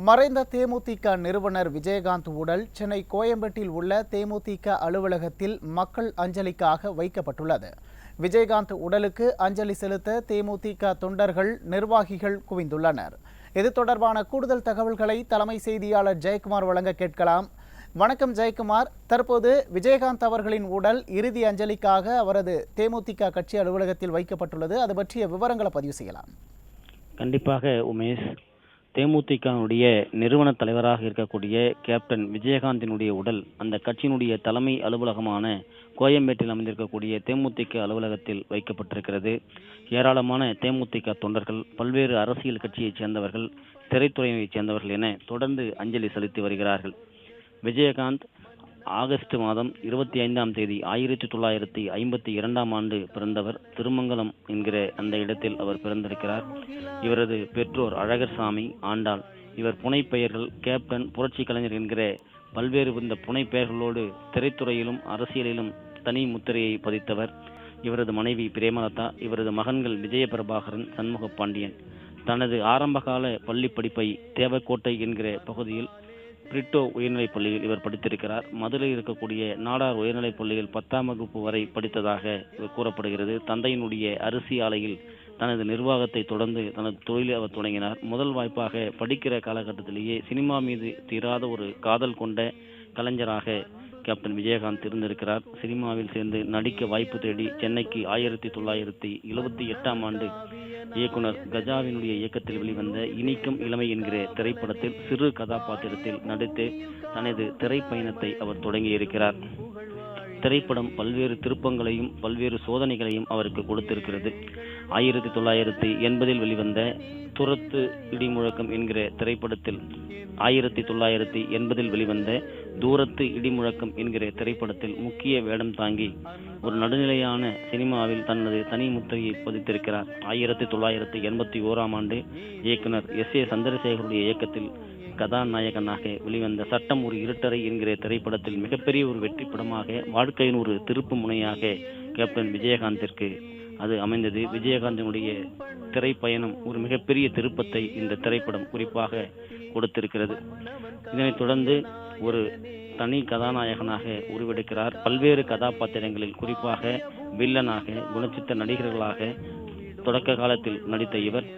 மறைந்த தேமுதிக நிறுவனர் விஜயகாந்த் உடல் சென்னை கோயம்பேட்டில் உள்ள தேமுதிக அலுவலகத்தில் மக்கள் அஞ்சலிக்காக வைக்கப்பட்டுள்ளது. விஜயகாந்த் உடலுக்கு அஞ்சலி செலுத்த தேமுதிக தொண்டர்கள், நிர்வாகிகள் குவிந்துள்ளனர். இது தொடர்பான கூடுதல் தகவல்களை தலைமை செய்தியாளர் ஜெயக்குமார் வழங்க கேட்கலாம். வணக்கம் ஜெயக்குமார். தற்போது விஜயகாந்த் அவர்களின் உடல் இறுதி அஞ்சலிக்காக அவரது தேமுதிக கட்சி அலுவலகத்தில் வைக்கப்பட்டுள்ளது. அது பற்றிய விவரங்களை பதிவு செய்யலாம். கண்டிப்பாக உமேஷ், தேமுதிகனுடைய நிறுவன தலைவராக இருக்கக்கூடிய கேப்டன் விஜயகாந்தினுடைய உடல் அந்த கட்சியினுடைய தலைமை அலுவலகமான கோயம்பேட்டில் அமைந்திருக்கக்கூடிய தேமுதிக அலுவலகத்தில் வைக்கப்பட்டிருக்கிறது. ஏராளமான தேமுதிக தொண்டர்கள், பல்வேறு அரசியல் கட்சியைச் சேர்ந்தவர்கள், திரைத்துறையினைச் சேர்ந்தவர்கள் என தொடர்ந்து அஞ்சலி செலுத்தி வருகிறார்கள். விஜயகாந்த் ஆகஸ்ட் மாதம் 25ஆம் தேதி 1952ஆம் ஆண்டு பிறந்தவர். திருமங்கலம் என்கிற அந்த இடத்தில் அவர் பிறந்திருக்கிறார். இவரது பெற்றோர் அழகர்சாமி, ஆண்டாள். இவர் புனைப்பெயர்கள் கேப்டன், புரட்சி கலைஞர் என்கிற பல்வேறு இந்த புனைப்பெயர்களோடு திரைத்துறையிலும் அரசியலிலும் தனி முத்திரையை பதித்தவர். இவரது மனைவி பிரேமலதா. இவரது மகன்கள் விஜயபிரபாகரன், சண்முக பாண்டியன். தனது ஆரம்பகால பள்ளி படிப்பை தேவக்கோட்டை என்கிற பகுதியில் பிரிட்டோ உயர்நிலைப் பள்ளியில் இவர் படித்திருக்கிறார். மதுரையில் இருக்கக்கூடிய நாடார் உயர்நிலைப் பள்ளியில் 10ஆம் வகுப்பு வரை படித்ததாக கூறப்படுகிறது. தந்தையினுடைய அரிசி ஆலையில் தனது நிர்வாகத்தை தொடர்ந்து தனது தொழிலை அவர் தொடங்கினார். முதல் வாய்ப்பாக படிக்கிற காலகட்டத்திலேயே சினிமா மீது தீராத ஒரு காதல் கொண்ட கலைஞராக கேப்டன் விஜயகாந்த் இருந்திருக்கிறார். சினிமாவில் சேர்ந்து நடிக்க வாய்ப்பு தேடி சென்னைக்கு 1978ஆம் ஆண்டு இயக்குனர் கஜாவினுடைய இயக்கத்தில் வெளிவந்த இனிக்கும் இளமை என்கிற திரைப்படத்தில் சிறு கதாபாத்திரத்தில் நடித்து தனது திரைப்பயணத்தை அவர் தொடங்கியிருக்கிறார். திரைப்படம் பல்வேறு திருப்பங்களையும் பல்வேறு சோதனைகளையும் அவருக்கு கொடுத்திருக்கிறது. 1980இல் வெளிவந்த துரத்து இடிமுழக்கம் என்கிற திரைப்படத்தில் 1980இல் வெளிவந்த தூரத்து இடிமுழக்கம் என்கிற திரைப்படத்தில் முக்கிய வேடம் தாங்கி ஒரு நடுநிலையான சினிமாவில் தனது தனி முத்திரையை பதித்திருக்கிறார். 1981ஆம் ஆண்டு இயக்குனர் S.A. சந்திரசேகருடைய இயக்கத்தில் கதாநாயகனாக வெளிவந்த சட்டம் ஒரு இருட்டறை என்கிற திரைப்படத்தில் மிகப்பெரிய ஒரு வெற்றி படமாக, வாழ்க்கையின் ஒரு திருப்பு முனையாக கேப்டன் விஜயகாந்திற்கு அது அமைந்தது. விஜயகாந்தினுடைய திரைப்பயணம் ஒரு மிகப்பெரிய திருப்பத்தை இந்த திரைப்படம் குறிப்பாக கொடுத்திருக்கிறது. இதனைத் தொடர்ந்து ஒரு தனி கதாநாயகனாக உருவெடுக்கிறார். பல்வேறு கதாபாத்திரங்களில் குறிப்பாக வில்லனாக, குணச்சித்த நடிகர்களாக தொடக்க காலத்தில் நடித்த இவர்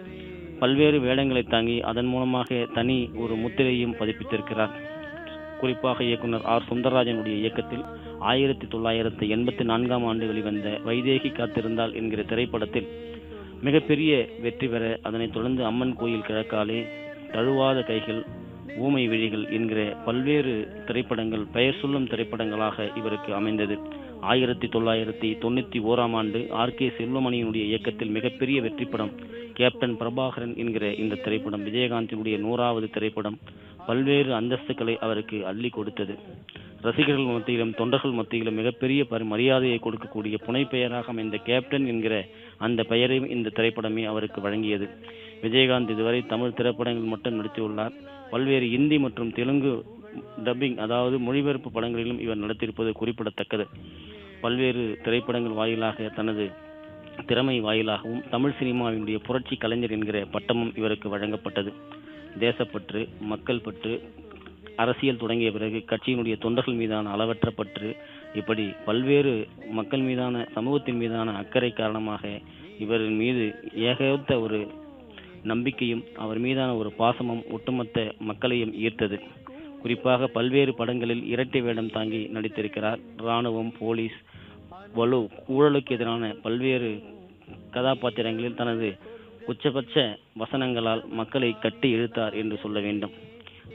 பல்வேறு வேடங்களை தாங்கி அதன் மூலமாக தனி ஒரு முத்திரையும் பதிப்பித்திருக்கிறார். குறிப்பாக இயக்குனர் R. சுந்தரராஜனுடைய இயக்கத்தில் 1984ஆம் ஆண்டு வெளிவந்த வைதேகி காத்திருந்தால் என்கிற திரைப்படத்தில் மிகப்பெரிய வெற்றி பெற, அதனைத் தொடர்ந்து அம்மன் கோயில் கிழக்காலே, தழுவாத கைகள், ஊமை விழிகள் என்கிற பல்வேறு திரைப்படங்கள் பெயர் சொல்லும் திரைப்படங்களாக இவருக்கு அமைந்தது. 1991ஆம் ஆண்டு R.K. செல்வமணியினுடைய இயக்கத்தில் மிகப்பெரிய வெற்றி படம் கேப்டன் பிரபாகரன் என்கிற இந்த திரைப்படம் விஜயகாந்தினுடைய 100வது திரைப்படம். பல்வேறு அந்தஸ்துக்களை அவருக்கு அள்ளி கொடுத்தது. ரசிகர்கள் மத்தியிலும் தொண்டர்கள் மத்தியிலும் மிகப்பெரிய மரியாதையை கொடுக்கக்கூடிய புனைப்பெயராக அமைந்த கேப்டன் என்கிற அந்த பெயரையும் இந்த திரைப்படமே அவருக்கு வழங்கியது. விஜயகாந்த் இதுவரை தமிழ் திரைப்படங்கள் மட்டும் நடித்துள்ளார். பல்வேறு இந்தி மற்றும் தெலுங்கு டப்பிங், அதாவது மொழிபெயர்ப்பு படங்களிலும் இவர் நடித்திருப்பது குறிப்பிடத்தக்கது. பல்வேறு திரைப்படங்கள் வாயிலாக தனது திறமை வாயிலாகவும் தமிழ் சினிமாவினுடைய புரட்சி கலைஞர் என்கிற பட்டமும் இவருக்கு வழங்கப்பட்டது. தேசப்பற்று, மக்கள் பற்று, அரசியல் தொடங்கிய பிறகு கட்சியினுடைய தொண்டர்கள் மீதான அளவற்ற பற்று, இப்படி பல்வேறு மக்கள் மீதான, சமூகத்தின் மீதான அக்கறை காரணமாக இவரின் மீது ஏகத்த ஒரு நம்பிக்கையும் அவர் மீதான ஒரு பாசமும் ஒட்டுமொத்த மக்களையும் ஈர்த்தது. குறிப்பாக பல்வேறு படங்களில் இரட்டை வேடம் தாங்கி நடித்திருக்கிறார். இராணுவம், போலீஸ், வலு, ஊழலுக்கு எதிரான பல்வேறு கதாபாத்திரங்களில் தனது உச்சபட்ச வசனங்களால் மக்களை கட்டி இழுத்தார் என்று சொல்ல வேண்டும்.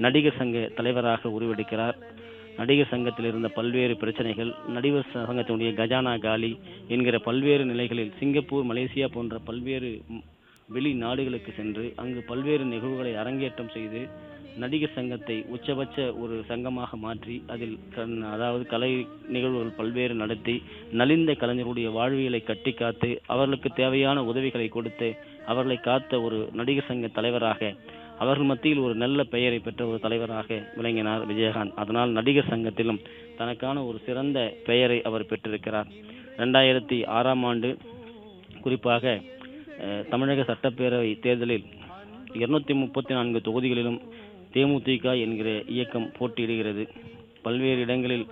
நடிகர் சங்க தலைவராக உருவெடுக்கிறார். நடிகர் சங்கத்தில் இருந்த பல்வேறு பிரச்சனைகள், நடிகர் சங்கத்தினுடைய கஜானா காலி என்கிற பல்வேறு நிலைகளில் சிங்கப்பூர், மலேசியா போன்ற பல்வேறு வெளி நாடுகளுக்கு சென்று அங்கு பல்வேறு நிகழ்வுகளை அரங்கேற்றம் செய்து நடிகர் சங்கத்தை உச்சபட்ச ஒரு சங்கமாக மாற்றி அதில் அதாவது கலை நிகழ்வுகள் பல்வேறு நடத்தி நலிந்த கலைஞருடைய வாழ்வியலை கட்டி காத்து அவர்களுக்கு தேவையான உதவிகளை கொடுத்து அவர்களை காத்த ஒரு நடிகர் சங்க தலைவராக, அவர்கள் மத்தியில் ஒரு நல்ல பெயரை பெற்ற ஒரு தலைவராக விளங்கினார் விஜயகாந்த். அதனால் நடிகர் சங்கத்திலும் தனக்கான ஒரு சிறந்த பெயரை அவர் பெற்றிருக்கிறார். 2006ஆம் ஆண்டு குறிப்பாக தமிழக சட்டப்பேரவை தேர்தலில் 234 தொகுதிகளிலும் தேமுதிக என்கிற இயக்கம் போட்டியிடுகிறது. பல்வேறு இடங்களில்,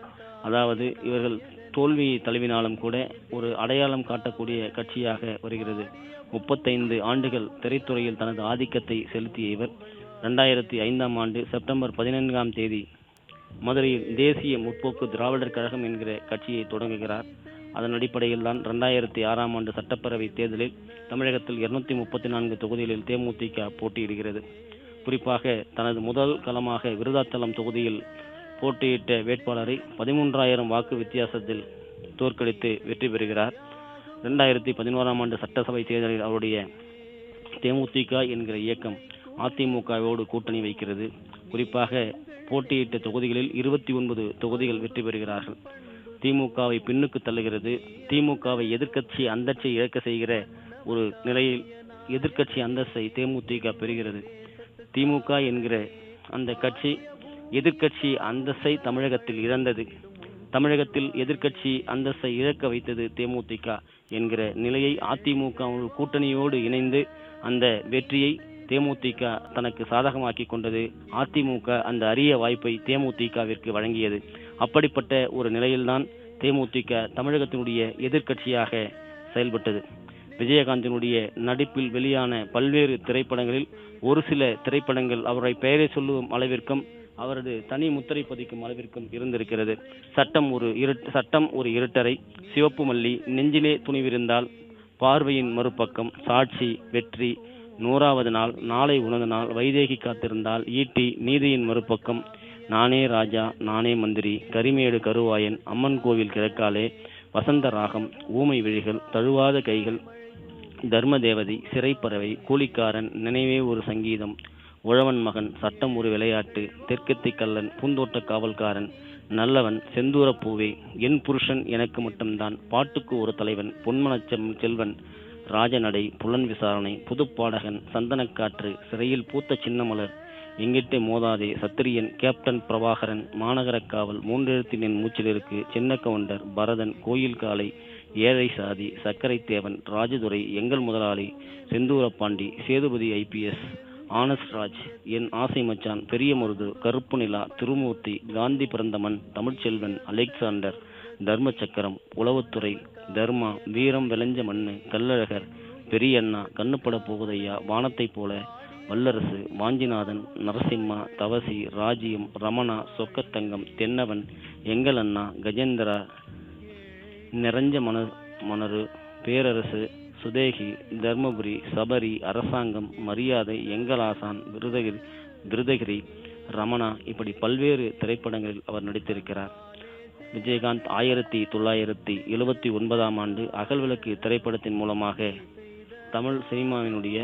அதாவது இவர்கள் தோல்வியை தழுவினாலும் கூட ஒரு அடையாளம் காட்டக்கூடிய கட்சியாக வருகிறது. 35 ஆண்டுகள் திரைத்துறையில் தனது ஆதிக்கத்தை செலுத்திய இவர் 2005ஆம் ஆண்டு செப்டம்பர் 14ஆம் தேதி மதுரையில் தேசிய முற்போக்கு திராவிடர் கழகம் என்கிற கட்சியை தொடங்குகிறார். அதன் அடிப்படையில் தான் 2006ஆம் ஆண்டு சட்டப்பேரவை தேர்தலில் தமிழகத்தில் 234 தொகுதிகளில் தேமுதிக போட்டியிடுகிறது. குறிப்பாக தனது முதல் களமாக விருதாச்சலம் தொகுதியில் போட்டியிட்ட வேட்பாளரை 13,000 வாக்கு வித்தியாசத்தில் தோற்கடித்து வெற்றி பெறுகிறார். 2011ஆம் ஆண்டு சட்டசபை தேர்தலில் அவருடைய தேமுதிக என்கிற இயக்கம் அதிமுகவோடு கூட்டணி வைக்கிறது. குறிப்பாக போட்டியிட்ட தொகுதிகளில் 29 தொகுதிகள் வெற்றி பெறுகிறார்கள். திமுகவை பின்னுக்கு தள்ளுகிறது. திமுகவை எதிர்க்கட்சி அந்தஸ்தை இழக்க செய்கிற ஒரு நிலையில் எதிர்க்கட்சி அந்தஸ்தை தேமுதிக பெறுகிறது. திமுக என்கிற அந்த கட்சி எதிர்க்கட்சி அந்தஸ்தை தமிழகத்தில் இழந்தது. தமிழகத்தில் எதிர்க்கட்சி அந்தஸ்தை இழக்க வைத்தது தேமுதிக என்கிற நிலையை அதிமுக கூட்டணியோடு இணைந்து அந்த வெற்றியை தேமுதிக தனக்கு சாதகமாக்கி கொண்டது. அதிமுக அந்த அரிய வாய்ப்பை தேமுதிகவிற்கு வழங்கியது. அப்படிப்பட்ட ஒரு நிலையில்தான் தேமுதிக தமிழகத்தினுடைய எதிர்க்கட்சியாக செயல்பட்டது. விஜயகாந்தினுடைய நடிப்பில் வெளியான பல்வேறு திரைப்படங்களில் ஒரு சில திரைப்படங்கள் அவரை பெயரை சொல்லும் அளவிற்கும் அவரது தனி முத்திரை பதிக்கும் அளவிற்கும் இருந்திருக்கிறது. சட்டம் ஒரு இருட்டறை, சிவப்பு மல்லி, நெஞ்சிலே துணிவிருந்தால், பார்வையின் மறுபக்கம், சாட்சி, வெற்றி, 100வது நாள், நாளை உனது நாள், வைதேகி காத்திருந்தால், ஈட்டி, நீதியின் மறுபக்கம், நானே ராஜா நானே மந்திரி, கரிமேடு கருவாயன், அம்மன் கோவில் கிழக்காலே, வசந்த ராகம், ஊமை விழிகள், தழுவாத கைகள், தர்ம தேவதை, சிறைப்பறவை, கூலிக்காரன், நினைவே ஒரு சங்கீதம், உழவன் மகன், சட்டம் ஒரு விளையாட்டு, தெற்கத்தி கள்ளன், பூந்தோட்ட காவல்காரன், நல்லவன், செந்தூர பூவே, என் புருஷன் எனக்கு மட்டும்தான், பாட்டுக்கு ஒரு தலைவன், பொன்மனச்சம் செல்வன், ராஜநடை, புலன் விசாரணை, புதுப்பாடகன், சந்தனக்காற்று, சிறையில் பூத்த சின்னமலர், எங்கிட்டே மோதாதே, சத்திரியன், கேப்டன் பிரபாகரன், மாநகர காவல், மூன்றெழுத்தினின் மூச்சிலிருக்கு, சின்ன கவுண்டர், பரதன், கோயில் காலை, ஏழை சாதி, சர்க்கரை தேவன், ராஜதுரை, எங்கள் முதலாளி, செந்தூரப்பாண்டி, சேதுபதி IPS, ஆனஸ்ட் ராஜ், என் ஆசை மச்சான், பெரிய மருது, கருப்பு நிலா, திருமூர்த்தி, காந்தி பிறந்த மண், தமிழ்ச்செல்வன், அலெக்சாண்டர், தர்ம சக்கரம், உளவுத்துறை, தர்மா, வீரம் விளைஞ்ச மண்ணு, கல்லழகர், பெரியண்ணா, கண்ணுப்பட போகுதையா, வானத்தை போல, வல்லரசு, வாஞ்சிநாதன், நரசிம்மா, தவசி, ராஜ்யம், ரமணா, சொக்கத்தங்கம், தென்னவன், எங்கள் அண்ணா, கஜேந்திரா, நிறைஞ்ச மணரு, பேரரசு, சுதேகி, தர்மபுரி, சபரி, அரசாங்கம், மரியாதை, எங்கள் ஆசான், விருதகிரி, ரமணா, இப்படி பல்வேறு திரைப்படங்களில் அவர் நடித்திருக்கிறார். விஜயகாந்த் 1979ஆம் ஆண்டு அகல்விளக்கு திரைப்படத்தின் மூலமாக தமிழ் சினிமாவினுடைய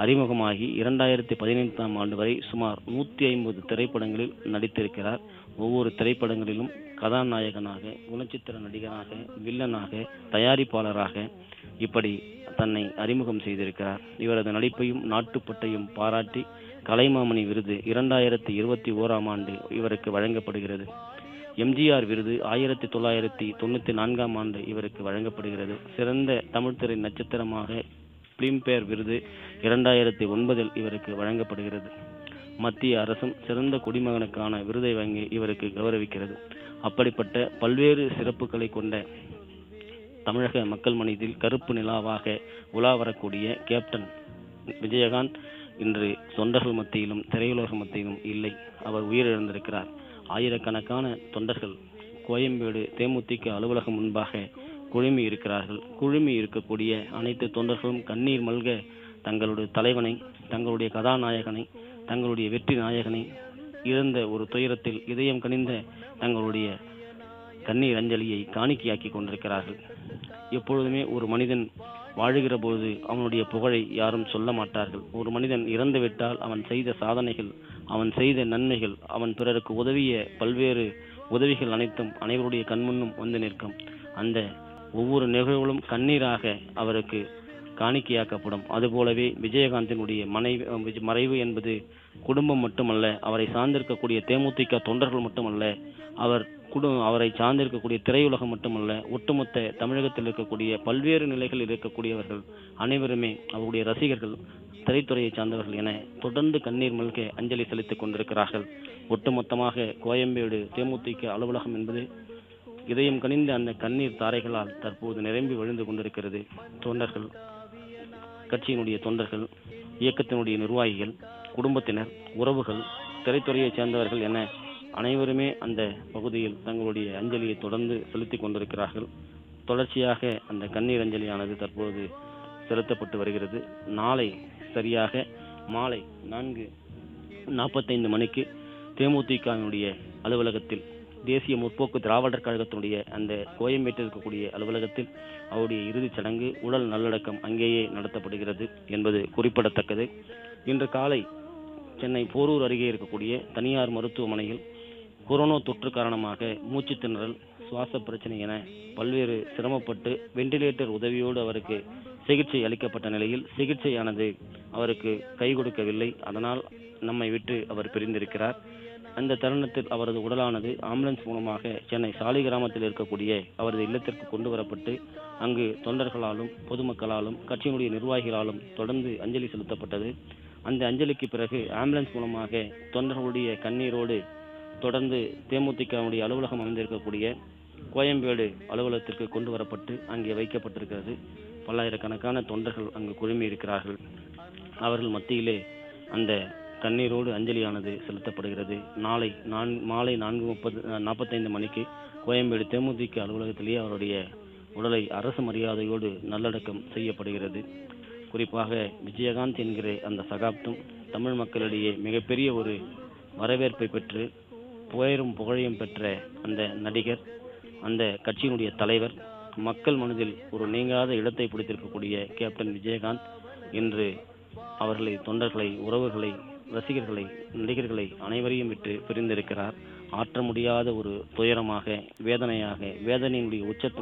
அறிமுகமாகி 2015ஆம் ஆண்டு வரை சுமார் 150 திரைப்படங்களில் நடித்திருக்கிறார். ஒவ்வொரு திரைப்படங்களிலும் கதாநாயகனாக, குணச்சித்திர நடிகராக, வில்லனாக, தயாரிப்பாளராக இப்படி தன்னை அறிமுகம் செய்திருக்கிறார். இவரது நடிப்பையும் நாட்டுப்பட்டையும் பாராட்டி கலைமாமணி விருது 2021ஆம் ஆண்டு இவருக்கு வழங்கப்படுகிறது. எம்ஜிஆர் விருது 1994ஆம் ஆண்டு இவருக்கு வழங்கப்படுகிறது. சிறந்த தமிழ்த்திரை நட்சத்திரமாக பிலிம்பேர் விருது 2009இல் இவருக்கு வழங்கப்படுகிறது. மத்திய அரசும் சிறந்த குடிமகனுக்கான விருதை வழங்கி இவருக்கு கௌரவிக்கிறது. அப்படிப்பட்ட பல்வேறு சிறப்புகளை கொண்ட தமிழக மக்கள் மனதில் கருப்பு நிலாவாக உலா வரக்கூடிய கேப்டன் விஜயகாந்த் இன்று தொண்டர்கள் மத்தியிலும் திரையுலக மத்தியிலும் இல்லை. அவர் உயிரிழந்திருக்கிறார். ஆயிரக்கணக்கான தொண்டர்கள் கோயம்பேடு தேமுதிக அலுவலகம் முன்பாக குழுமி இருக்கிறார்கள். குழுமி இருக்கக்கூடிய அனைத்து தொண்டர்களும் கண்ணீர் மல்க தங்களுடைய தலைவனை, தங்களுடைய கதாநாயகனை, தங்களுடைய வெற்றி நாயகனை இழந்த ஒரு துயரத்தில் இதயம் கனிந்த தங்களுடைய கண்ணீர் அஞ்சலியை காணிக்கையாக்கி கொண்டிருக்கிறார்கள். எப்பொழுதுமே ஒரு மனிதன் வாழுகிற போது அவனுடைய புகழை யாரும் சொல்ல மாட்டார்கள். ஒரு மனிதன் இறந்துவிட்டால் அவன் செய்த சாதனைகள், அவன் செய்த நன்மைகள், அவன் பிறருக்கு உதவிய பல்வேறு உதவிகள் அனைத்தும் அனைவருடைய கண்முன்னும் வந்து நிற்கும். அந்த ஒவ்வொரு நிகழ்வுகளும் கண்ணீராக அவருக்கு காணிக்கையாக்கப்படும். அதுபோலவே விஜயகாந்தினுடைய மறைவு என்பது குடும்பம் மட்டுமல்ல, அவரை சார்ந்திருக்கக்கூடிய தேமுதிக தொண்டர்கள் மட்டுமல்ல, அவரை சார்ந்திருக்கக்கூடிய திரையுலகம் மட்டுமல்ல, ஒட்டுமொத்த தமிழகத்தில் இருக்கக்கூடிய பல்வேறு நிலைகளில் இருக்கக்கூடியவர்கள் அனைவருமே அவருடைய ரசிகர்கள் திரைத்துறையை சார்ந்தவர்கள் என தொடர்ந்து கண்ணீர் மல்க அஞ்சலி செலுத்திக் கொண்டிருக்கிறார்கள். ஒட்டுமொத்தமாக கோயம்பேடு தேமுதிக அலுவலகம் என்பது இதயம் கனிந்த அந்த கண்ணீர் தாரைகளால் தற்போது நிரம்பி வழிந்து கொண்டிருக்கிறது. தொண்டர்கள், கட்சியினுடைய தொண்டர்கள், இயக்கத்தினுடைய நிர்வாகிகள், குடும்பத்தினர், உறவுகள், திரைத்துறையை சேர்ந்தவர்கள் என அனைவருமே அந்த பகுதியில் தங்களுடைய அஞ்சலியை தொடர்ந்து செலுத்திக் கொண்டிருக்கிறார்கள். தொடர்ச்சியாக அந்த கண்ணீர் அஞ்சலியானது தற்போது செலுத்தப்பட்டு வருகிறது. நாளை சரியாக மாலை 4:45 மணிக்கு தேமுதிகவினுடைய அலுவலகத்தில், தேசிய முற்போக்கு திராவிடர் கழகத்தினுடைய அந்த கோயம்பேட்டில் இருக்கக்கூடிய அலுவலகத்தில் அவருடைய இறுதிச் சடங்கு, உடல் நல்லடக்கம் அங்கேயே நடத்தப்படுகிறது என்பது குறிப்பிடத்தக்கது. இன்று காலை சென்னை போரூர் அருகே இருக்கக்கூடிய தனியார் மருத்துவமனையில் கொரோனா தொற்று காரணமாக மூச்சு திணறல், சுவாச பிரச்சனை என பல்வேறு சிரமப்பட்டு வெண்டிலேட்டர் உதவியோடு அவருக்கு சிகிச்சை அளிக்கப்பட்ட நிலையில் சிகிச்சையானது அவருக்கு கை கொடுக்கவில்லை. அதனால் நம்மை விட்டு அவர் பிரிந்திருக்கிறார். அந்த தருணத்தில் அவரது உடலானது ஆம்புலன்ஸ் மூலமாக சென்னை சாலிகிராமத்தில் இருக்கக்கூடிய அவரது இல்லத்திற்கு கொண்டு வரப்பட்டு அங்கு தொண்டர்களாலும் பொதுமக்களாலும் கட்சியினுடைய நிர்வாகிகளாலும் தொடர்ந்து அஞ்சலி செலுத்தப்பட்டது. அந்த அஞ்சலிக்கு பிறகு ஆம்புலன்ஸ் மூலமாக தொண்டர்களுடைய கண்ணீரோடு தொடர்ந்து தேமுதிகவுடைய அலுவலகம் அமைந்திருக்கக்கூடிய கோயம்பேடு அலுவலகத்திற்கு கொண்டு வரப்பட்டு அங்கே வைக்கப்பட்டிருக்கிறது. பல்லாயிரக்கணக்கான தொண்டர்கள் அங்கு குழுமி இருக்கிறார்கள். அவர்கள் மத்தியிலே அந்த கண்ணீரோடு அஞ்சலியானது செலுத்தப்படுகிறது. நாளை மாலை 4:45 மணிக்கு கோயம்பேடு தேமுதிக அலுவலகத்திலேயே அவருடைய உடலை அரசு மரியாதையோடு நல்லடக்கம் செய்யப்படுகிறது. குறிப்பாக விஜயகாந்த் என்கிற அந்த சகாப்தம் தமிழ் மக்களிடையே மிகப்பெரிய ஒரு வரவேற்பை பெற்று புகழும் புகழையும் பெற்ற அந்த நடிகர், அந்த கட்சியினுடைய தலைவர், மக்கள் மனதில் ஒரு நீங்காத இடத்தை பிடித்திருக்கக்கூடிய கேப்டன் விஜயகாந்த் இன்று அவர்களை, தொண்டர்களை, உறவுகளை, ரசிகர்களை, நடிகர்களை அனைவரையும் விட்டு பிரிந்திருக்கிறார். ஆற்ற முடியாத ஒரு துயரமாக, வேதனையினுடைய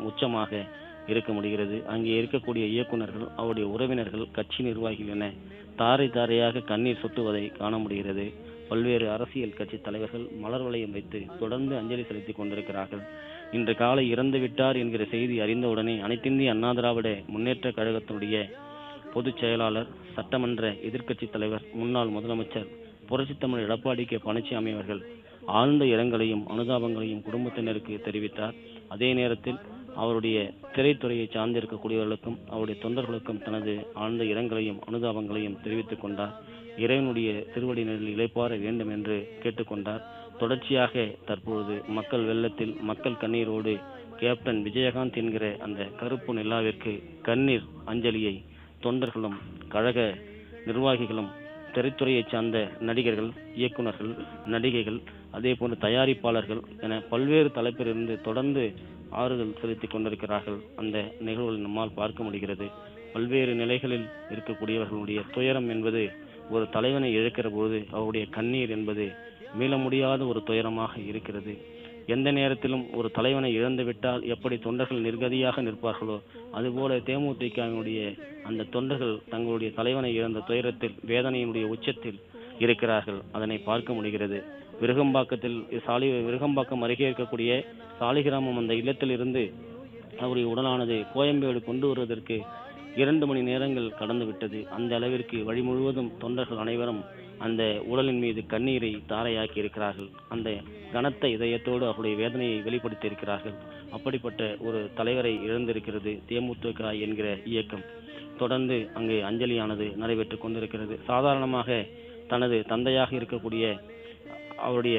உச்சமாக இருக்க முடிகிறது. அங்கே இருக்கக்கூடிய இயக்குநர்கள், அவருடைய உறவினர்கள், கட்சி நிர்வாகிகள் என தாரை தாரையாக கண்ணீர் சொட்டுவதை காண முடிகிறது. பல்வேறு அரசியல் கட்சி தலைவர்கள் மலர் வளையம் வைத்து தொடர்ந்து அஞ்சலி செலுத்திக் கொண்டிருக்கிறார்கள். இன்று காலை இறந்து விட்டார் என்கிற செய்தி அறிந்தவுடனே அனைத்திந்திய அண்ணா திராவிட முன்னேற்ற கழகத்தினுடைய பொதுச் செயலாளர், சட்டமன்ற எதிர்க்கட்சி தலைவர், முன்னாள் முதலமைச்சர் புரட்சித் தமிழர் எடப்பாடி கே பழனிசாமி அவர்கள் ஆழ்ந்த இரங்கலையும் அனுதாபங்களையும் குடும்பத்தினருக்கு தெரிவித்தார். அதே நேரத்தில் அவருடைய திரைத்துறையை சார்ந்திருக்கக்கூடியவர்களுக்கும் அவருடைய தொண்டர்களுக்கும் தனது ஆழ்ந்த இரங்கலையும் அனுதாபங்களையும் தெரிவித்துக் கொண்டார். இறைவனுடைய திருவடி நிழலில் இளைப்பாற வேண்டும் என்று கேட்டுக்கொண்டார். தொடர்ச்சியாக தற்பொழுது மக்கள் வெள்ளத்தில், மக்கள் கண்ணீரோடு கேப்டன் விஜயகாந்த் என்கிற அந்த கருப்பு நிலாவிற்கு கண்ணீர் அஞ்சலியை தொண்டர்களும் கழக நிர்வாகிகளும், திரைத்துறையை சார்ந்த நடிகர்கள், இயக்குநர்கள், நடிகைகள், அதே போன்று தயாரிப்பாளர்கள் என பல்வேறு தலைப்பிலிருந்து தொடர்ந்து ஆறுதல் செலுத்திக் கொண்டிருக்கிறார்கள். அந்த நிகழ்வுகளை நம்மால் பார்க்க முடிகிறது. பல்வேறு நிலைகளில் இருக்கக்கூடியவர்களுடைய துயரம் என்பது, ஒரு தலைவனை இழக்கிற போது அவருடைய கண்ணீர் என்பது மீள முடியாத ஒரு துயரமாக இருக்கிறது. எந்த நேரத்திலும் ஒரு தலைவனை இழந்துவிட்டால் எப்படி தொண்டர்கள் நிர்கதியாக நிற்பார்களோ அதுபோல தேமுதிகவினுடைய அந்த தொண்டர்கள் தங்களுடைய தலைவனை இழந்த துயரத்தில், வேதனையினுடைய உச்சத்தில் இருக்கிறார்கள். அதனை பார்க்க முடிகிறது. விருகம்பாக்கம் அருகே இருக்கக்கூடிய சாலிகிராமம் அந்த இல்லத்தில் இருந்து அவருடைய உடலானது கோயம்பேடு கொண்டு வருவதற்கு 2 மணி நேரங்கள் கடந்து விட்டது. அந்த அளவிற்கு வழி முழுவதும் தொண்டர்கள் அனைவரும் அந்த உடலின் மீது கண்ணீரை தாரையாக்கி இருக்கிறார்கள். அந்த கனத்த இதயத்தோடு அவருடைய வேதனையை வெளிப்படுத்தி இருக்கிறார்கள். அப்படிப்பட்ட ஒரு தலைவரை இழந்திருக்கிறது தேமுதிக என்கிற இயக்கம். தொடர்ந்து அங்கு அஞ்சலியானது நடைபெற்றுக் கொண்டிருக்கிறது. சாதாரணமாக தனது தந்தையாக இருக்கக்கூடிய அவருடைய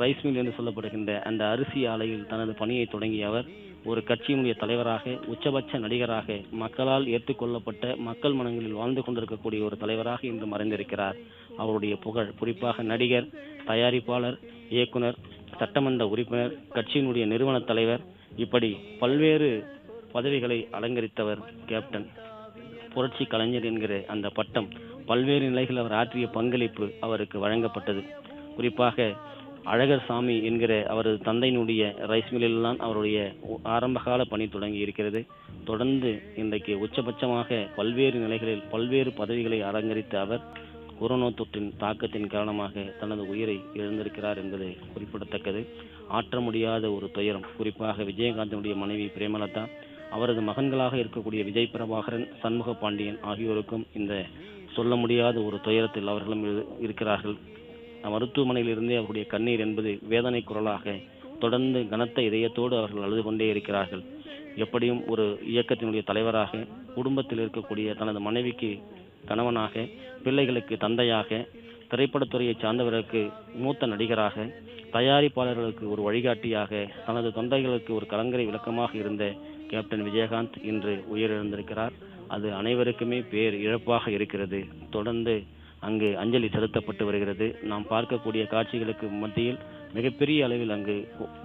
ரைஸ் மில் என்று சொல்லப்படுகின்ற அந்த அரிசி ஆலையில் தனது பணியை தொடங்கிய அவர் ஒரு கட்சியினுடைய தலைவராக, உச்சபட்ச நடிகராக, மக்களால் ஏற்றுக்கொள்ளப்பட்ட, மக்கள் மனங்களில் வாழ்ந்து கொண்டிருக்கக்கூடிய ஒரு தலைவராக இன்று மறைந்திருக்கிறார். அவருடைய புகழ், குறிப்பாக நடிகர், தயாரிப்பாளர், இயக்குனர், சட்டமன்ற உறுப்பினர், கட்சியினுடைய நிறுவன தலைவர், இப்படி பல்வேறு பதவிகளை அலங்கரித்தவர் கேப்டன். புரட்சி கலைஞர் என்கிற அந்த பட்டம், பல்வேறு நிலைகளில் அவர் ஆற்றிய பங்களிப்பு அவருக்கு வழங்கப்பட்டது. குறிப்பாக அழகர் சாமி என்கிற அவரது தந்தையினுடைய ரைஸ் மில்லில்தான் அவருடைய ஆரம்பகால பணி தொடங்கி இருக்கிறது. தொடர்ந்து இன்றைக்கு உச்சபட்சமாக பல்வேறு நிலைகளில் பல்வேறு பதவிகளை அலங்கரித்த அவர் கொரோனா தொற்றின் தாக்கத்தின் காரணமாக தனது உயிரை இழந்திருக்கிறார் என்பது குறிப்பிடத்தக்கது. ஆற்ற முடியாத ஒரு துயரம். குறிப்பாக விஜயகாந்தினுடைய மனைவி பிரேமலதா, அவரது மகன்களாக இருக்கக்கூடிய விஜய் பிரபாகரன், சண்முக பாண்டியன் ஆகியோருக்கும் இந்த சொல்ல முடியாத ஒரு துயரத்தில் அவர்களும் இருக்கிறார்கள். மருத்துவமனையில் இருந்தே அவருடைய கண்ணீர் என்பது வேதனை குரலாக தொடர்ந்து கனத்த இதயத்தோடு அவர்கள் அழுது கொண்டே இருக்கிறார்கள். எப்படியும் ஒரு இயக்கத்தினுடைய தலைவராக, குடும்பத்தில் இருக்கக்கூடிய தனது மனைவிக்கு கணவனாக, பிள்ளைகளுக்கு தந்தையாக, திரைப்படத்துறையை சார்ந்தவர்களுக்கு மூத்த நடிகராக, தயாரிப்பாளர்களுக்கு ஒரு வழிகாட்டியாக, தனது தொண்டைகளுக்கு ஒரு கலங்கரை விளக்கமாக இருந்த கேப்டன் விஜயகாந்த் இன்று உயிரிழந்திருக்கிறார். அது அனைவருக்குமே பேர் இழப்பாக இருக்கிறது. தொடர்ந்து அங்கு அஞ்சலி செலுத்தப்பட்டு வருகிறது. நாம் பார்க்கக்கூடிய காட்சிகளுக்கு மத்தியில் மிகப்பெரிய அளவில் அங்கு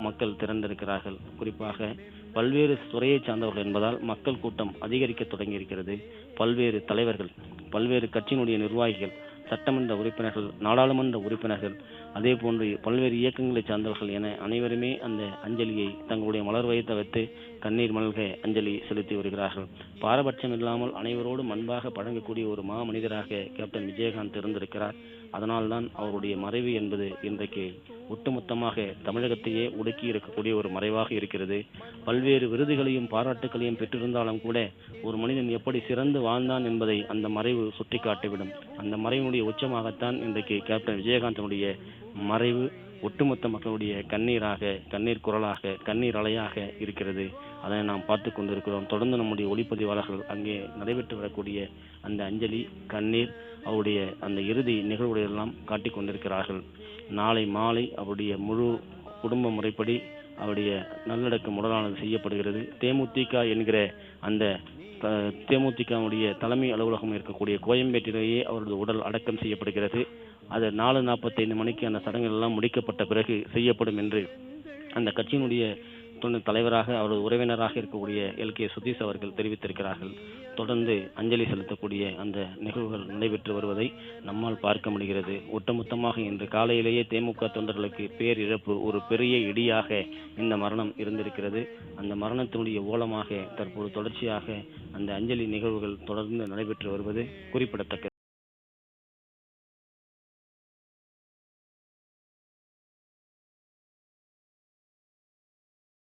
மக்கள் திரண்டிருக்கிறார்கள். குறிப்பாக பல்வேறு துறையை சார்ந்தவர்கள் என்பதால் மக்கள் கூட்டம் அதிகரிக்க தொடங்கியிருக்கிறது. பல்வேறு தலைவர்கள், பல்வேறு கட்சியினுடைய நிர்வாகிகள், சட்டமன்ற உறுப்பினர்கள், நாடாளுமன்ற உறுப்பினர்கள், அதே போன்று பல்வேறு இயக்கங்களை சார்ந்தவர்கள் என அனைவருமே அந்த அஞ்சலியை தங்களுடைய மலர் வைத்து வைத்து கண்ணீர் மல்க அஞ்சலி செலுத்தி வருகிறார்கள். பாரபட்சம் இல்லாமல் அனைவரோடும் அன்பாக பழங்கக்கூடிய ஒரு மனிதராக கேப்டன் விஜயகாந்த் இருந்திருக்கிறார். அதனால்தான் அவருடைய மறைவு என்பது இன்றைக்கு ஒட்டுமொத்தமாக தமிழகத்தையே ஒடுக்கி இருக்கக்கூடிய ஒரு மறைவாக இருக்கிறது. பல்வேறு விருதுகளையும் பாராட்டுகளையும் பெற்றிருந்தாலும் கூட ஒரு மனிதன் எப்படி சிறந்து வாழ்ந்தான் என்பதை அந்த மறைவு சுட்டிக்காட்டிவிடும். அந்த மறைவினுடைய உச்சமாகத்தான் இன்றைக்கு கேப்டன் விஜயகாந்தனுடைய மறைவு ஒட்டுமொத்த மக்களுடைய கண்ணீர் குரலாக, கண்ணீர் அலையாக இருக்கிறது. அதை நாம் பார்த்து கொண்டிருக்கிறோம். தொடர்ந்து நம்முடைய ஒளிப்பதிவாளர்கள் அங்கே நடைபெற்று வரக்கூடிய அந்த அஞ்சலி, கண்ணீர், அவருடைய அந்த இறுதி நிகழ்வுகளெல்லாம் காட்டிக் கொண்டிருக்கிறார்கள். நாளை மாலை அவருடைய முழு குடும்ப முறைப்படி அவருடைய நல்லடக்கம் உடலானது செய்யப்படுகிறது. தேமுதிக என்கிற அந்த தேமுதிகவுடைய தலைமை அலுவலகம் இருக்கக்கூடிய கோயம்பேட்டிலேயே அவரது உடல் அடக்கம் செய்யப்படுகிறது. அது 4:45 மணிக்கு அந்த சடங்குகள் எல்லாம் முடிக்கப்பட்ட பிறகு செய்யப்படும் என்று அந்த கட்சியினுடைய துணை தலைவராக, அவரது உறவினராக இருக்கக்கூடிய LK சுதீஷ் அவர்கள் தெரிவித்திருக்கிறார்கள். தொடர்ந்து அஞ்சலி செலுத்தக்கூடிய அந்த நிகழ்வுகள் நடைபெற்று வருவதை நம்மால் பார்க்க முடிகிறது. ஒட்டுமொத்தமாக இன்று காலையிலேயே தேமுக தொண்டர்களுக்கு பேரிழப்பு, ஒரு பெரிய இடியாக இந்த மரணம் இருந்திருக்கிறது. அந்த மரணத்தினுடைய ஓலமாக தற்போது தொடர்ச்சியாக அந்த அஞ்சலி நிகழ்வுகள் தொடர்ந்து நடைபெற்று வருவது குறிப்பிடத்தக்கது.